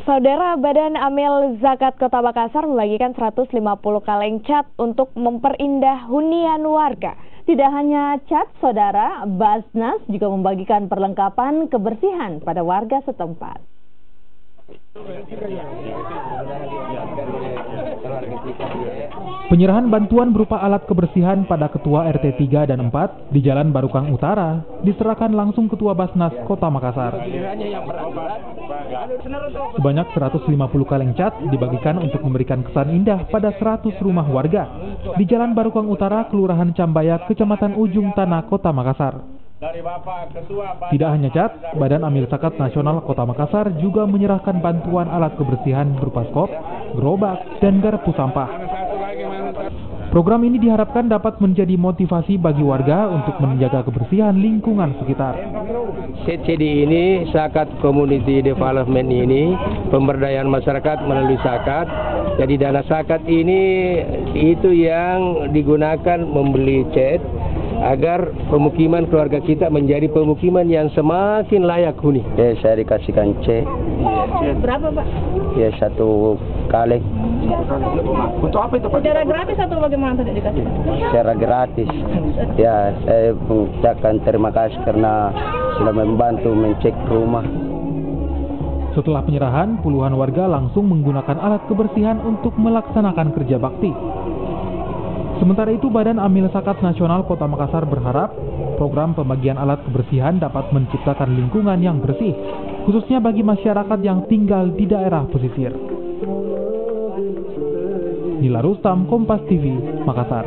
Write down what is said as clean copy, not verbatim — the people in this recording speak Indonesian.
Saudara, Badan Amil Zakat Kota Makassar membagikan 150 kaleng cat untuk memperindah hunian warga. Tidak hanya cat, saudara, Basnas juga membagikan perlengkapan kebersihan pada warga setempat. Penyerahan bantuan berupa alat kebersihan pada Ketua RT 3 dan 4 di Jalan Barukang Utara diserahkan langsung Ketua Basnas Kota Makassar. Sebanyak 150 kaleng cat dibagikan untuk memberikan kesan indah pada 100 rumah warga di Jalan Barukang Utara, Kelurahan Cambaya, Kecamatan Ujung Tanah, Kota Makassar. Tidak hanya cat, Badan Amil Zakat Nasional Kota Makassar juga menyerahkan bantuan alat kebersihan berupa skop, gerobak, dan garpu sampah. Program ini diharapkan dapat menjadi motivasi bagi warga untuk menjaga kebersihan lingkungan sekitar. CCD ini, Zakat Community Development ini, pemberdayaan masyarakat melalui zakat. Jadi dana zakat ini itu yang digunakan membeli cat agar pemukiman keluarga kita menjadi pemukiman yang semakin layak huni. Ya, saya dikasihkan C. Berapa, Pak? Ya, 1 kaleng. Untuk apa itu, Pak? Secara gratis atau bagaimana tadi dikasih? Secara gratis. Ya, saya mengucapkan terima kasih karena sudah membantu mencek rumah. Setelah penyerahan, puluhan warga langsung menggunakan alat kebersihan untuk melaksanakan kerja bakti. Sementara itu, Badan Amil Zakat Nasional Kota Makassar berharap program pembagian alat kebersihan dapat menciptakan lingkungan yang bersih, khususnya bagi masyarakat yang tinggal di daerah pesisir. Nila Rustam, Kompas TV, Makassar.